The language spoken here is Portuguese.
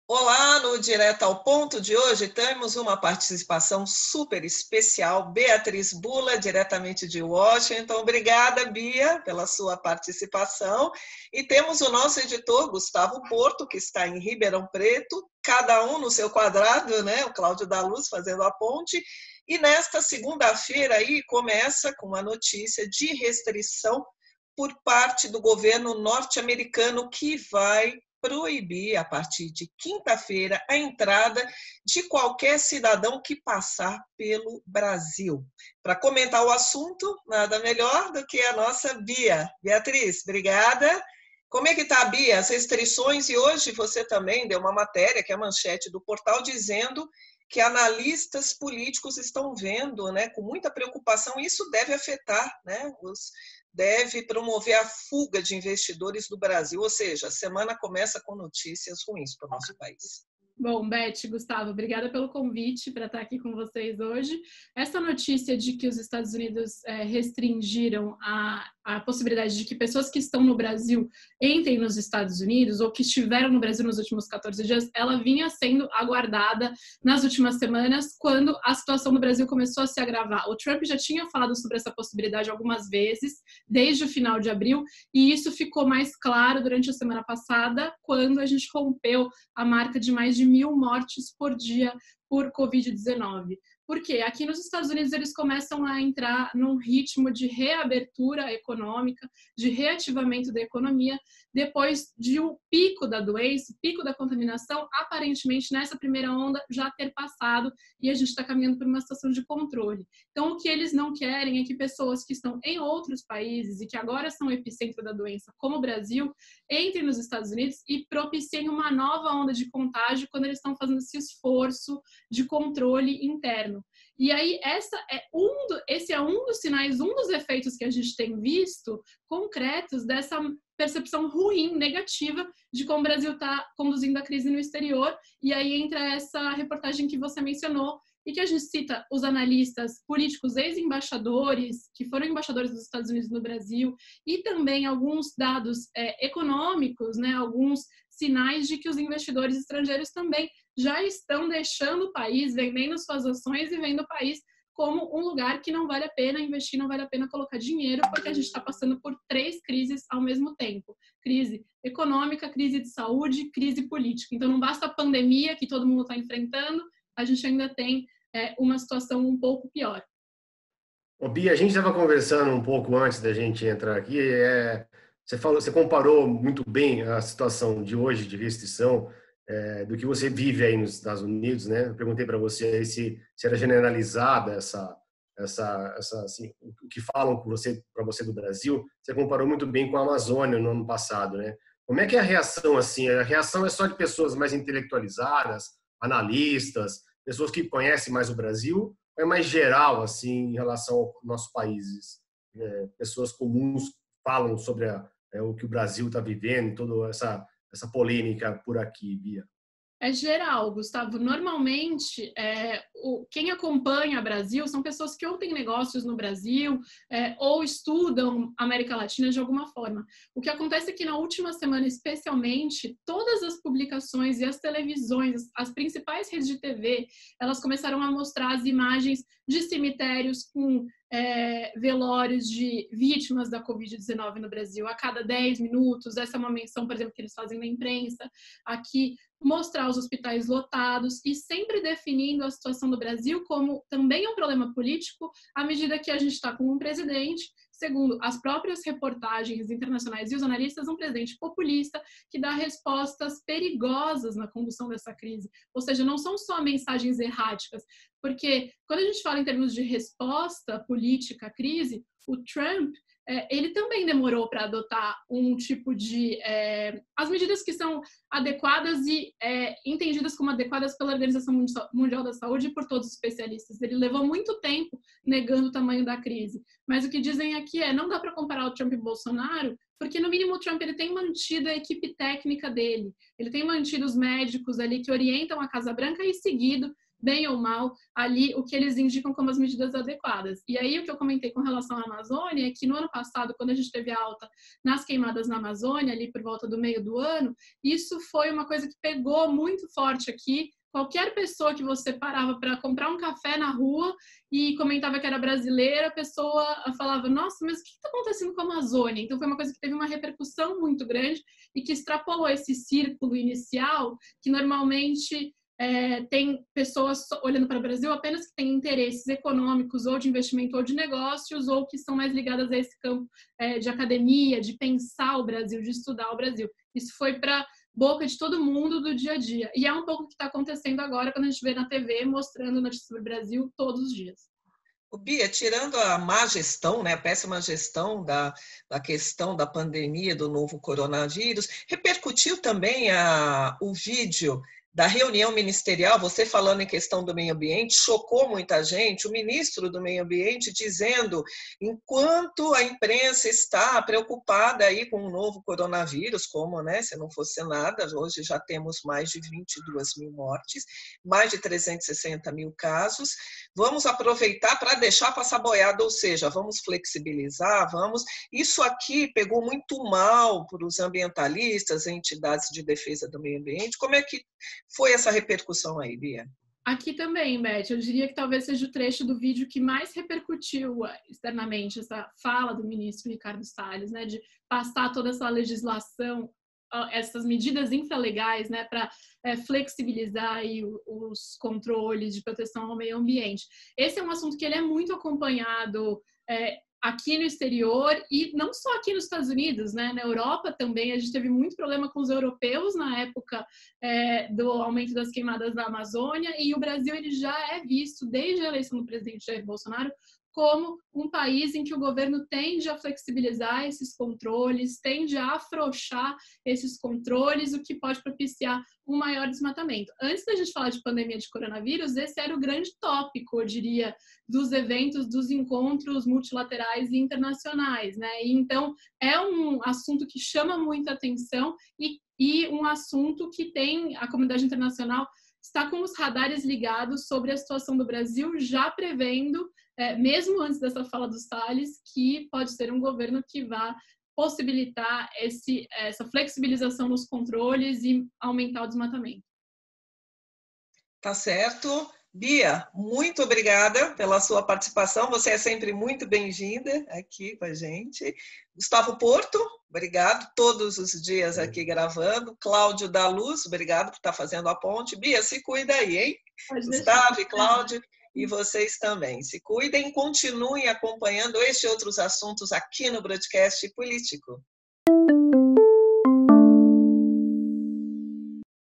Olá, no Direto ao Ponto de hoje temos uma participação super especial, Beatriz Bula, diretamente de Washington. Obrigada, Bia, pela sua participação. E temos o nosso editor, Gustavo Porto, que está em Ribeirão Preto, cada um no seu quadrado, né? O Cláudio da Luz fazendo a ponte. E nesta segunda-feira aí começa com uma notícia de restrição por parte do governo norte-americano que vai proibir, a partir de quinta-feira, a entrada de qualquer cidadão que passar pelo Brasil. Para comentar o assunto, nada melhor do que a nossa Bia. Beatriz, obrigada. Como é que está, Bia, as restrições? E hoje você também deu uma matéria, que é a manchete do portal, dizendo que analistas políticos estão vendo, né, com muita preocupação, isso deve afetar, né, deve promover a fuga de investidores do Brasil, ou seja, a semana começa com notícias ruins para o nosso país. Bom, Beth, Gustavo, obrigada pelo convite para estar aqui com vocês hoje. Essa notícia de que os Estados Unidos restringiram a possibilidade de que pessoas que estão no Brasil entrem nos Estados Unidos ou que estiveram no Brasil nos últimos 14 dias, ela vinha sendo aguardada nas últimas semanas, quando a situação no Brasil começou a se agravar. O Trump já tinha falado sobre essa possibilidade algumas vezes, desde o final de abril, e isso ficou mais claro durante a semana passada, quando a gente rompeu a marca de mais de 1.000 mortes por dia por Covid-19. Porque aqui nos Estados Unidos eles começam a entrar num ritmo de reabertura econômica, de reativamento da economia, depois de um pico da doença, pico da contaminação, aparentemente nessa primeira onda já ter passado e a gente está caminhando por uma situação de controle. Então o que eles não querem é que pessoas que estão em outros países e que agora são epicentro da doença, como o Brasil, entrem nos Estados Unidos e propiciem uma nova onda de contágio quando eles estão fazendo esse esforço de controle interno. E aí esse é um dos sinais, um dos efeitos que a gente tem visto concretos dessa percepção ruim, negativa, de como o Brasil está conduzindo a crise no exterior. E aí entra essa reportagem que você mencionou, e que a gente cita os analistas políticos, ex-embaixadores, que foram embaixadores dos Estados Unidos no Brasil, e também alguns dados econômicos, né, alguns sinais de que os investidores estrangeiros também já estão deixando o país, vendendo suas ações e vendo o país como um lugar que não vale a pena investir, não vale a pena colocar dinheiro, porque a gente está passando por 3 crises ao mesmo tempo. Crise econômica, crise de saúde, crise política. Então não basta a pandemia que todo mundo está enfrentando, a gente ainda tem uma situação um pouco pior. Ô, Bia, a gente estava conversando um pouco antes da gente entrar aqui, você comparou muito bem a situação de hoje de restrição do que você vive aí nos Estados Unidos, né? Eu perguntei para você aí se era generalizada assim, o que falam para você do Brasil. Você comparou muito bem com a Amazônia no ano passado, né? Como é que é a reação assim? A reação é só de pessoas mais intelectualizadas, analistas, pessoas que conhecem mais o Brasil, ou é mais geral assim em relação aos nossos países? Pessoas comuns falam sobre o que o Brasil está vivendo, toda essa polêmica por aqui, Bia? É geral, Gustavo. Normalmente, quem acompanha o Brasil são pessoas que ou têm negócios no Brasil ou estudam América Latina de alguma forma. O que acontece é que na última semana, especialmente, todas as publicações e as televisões, as principais redes de TV, elas começaram a mostrar as imagens de cemitérios com velórios de vítimas da Covid-19 no Brasil a cada 10 minutos. Essa é uma menção, por exemplo, que eles fazem na imprensa. Aqui, mostrar os hospitais lotados e sempre definindo a situação do Brasil como também um problema político, à medida que a gente está com um presidente, segundo as próprias reportagens internacionais e os analistas, um presidente populista que dá respostas perigosas na condução dessa crise. Ou seja, não são só mensagens erráticas, porque quando a gente fala em termos de resposta política à crise, o Trump ele também demorou para adotar um tipo de... as medidas que são adequadas e entendidas como adequadas pela Organização Mundial da Saúde e por todos os especialistas. Ele levou muito tempo negando o tamanho da crise. Mas o que dizem aqui não dá para comparar o Trump e o Bolsonaro, porque no mínimo o Trump ele tem mantido a equipe técnica dele, ele tem mantido os médicos ali que orientam a Casa Branca e seguido bem ou mal, ali o que eles indicam como as medidas adequadas. E aí o que eu comentei com relação à Amazônia é que no ano passado, quando a gente teve alta nas queimadas na Amazônia, ali por volta do meio do ano, isso foi uma coisa que pegou muito forte aqui. Qualquer pessoa que você parava para comprar um café na rua e comentava que era brasileira, a pessoa falava, nossa, mas o que está acontecendo com a Amazônia? Então foi uma coisa que teve uma repercussão muito grande e que extrapolou esse círculo inicial, que normalmente tem pessoas olhando para o Brasil apenas que têm interesses econômicos ou de investimento ou de negócios, ou que estão mais ligadas a esse campo de academia, de pensar o Brasil, de estudar o Brasil. Isso foi para boca de todo mundo do dia a dia. E é um pouco o que está acontecendo agora quando a gente vê na TV mostrando notícias sobre o Brasil todos os dias. Bia, tirando a má gestão, né, a péssima gestão da questão da pandemia, do novo coronavírus, repercutiu também o vídeo da reunião ministerial, você falando em questão do meio ambiente, chocou muita gente, o ministro do meio ambiente dizendo, enquanto a imprensa está preocupada aí com o novo coronavírus, como, né, se não fosse nada, hoje já temos mais de 22 mil mortes, mais de 360 mil casos, vamos aproveitar para deixar passar boiada, ou seja, vamos flexibilizar, Isso aqui pegou muito mal para os ambientalistas, entidades de defesa do meio ambiente. Como é que foi essa repercussão aí, Bia? Aqui também, Beth, eu diria que talvez seja o trecho do vídeo que mais repercutiu externamente essa fala do ministro Ricardo Salles, né, de passar toda essa legislação, essas medidas infralegais, né, para flexibilizar aí os controles de proteção ao meio ambiente. Esse é um assunto que ele é muito acompanhado aqui no exterior e não só aqui nos Estados Unidos, né? Na Europa também a gente teve muito problema com os europeus na época do aumento das queimadas da Amazônia, e o Brasil ele já é visto desde a eleição do presidente Jair Bolsonaro como um país em que o governo tende a flexibilizar esses controles, tende a afrouxar esses controles, o que pode propiciar um maior desmatamento. Antes da gente falar de pandemia de coronavírus, esse era o grande tópico, eu diria, dos eventos, dos encontros multilaterais e internacionais, né? E então, é um assunto que chama muita atenção e um assunto que tem a comunidade internacional está com os radares ligados sobre a situação do Brasil, já prevendo, mesmo antes dessa fala dos Salles, que pode ser um governo que vá possibilitar essa flexibilização nos controles e aumentar o desmatamento. Tá certo. Bia, muito obrigada pela sua participação. Você é sempre muito bem-vinda aqui com a gente. Gustavo Porto, obrigado, todos os dias aqui gravando. Cláudio da Luz, obrigado por estar fazendo a ponte. Bia, se cuida aí, hein? Gustavo e Cláudio, e vocês também. Se cuidem, continuem acompanhando este e outros assuntos aqui no Broadcast Político.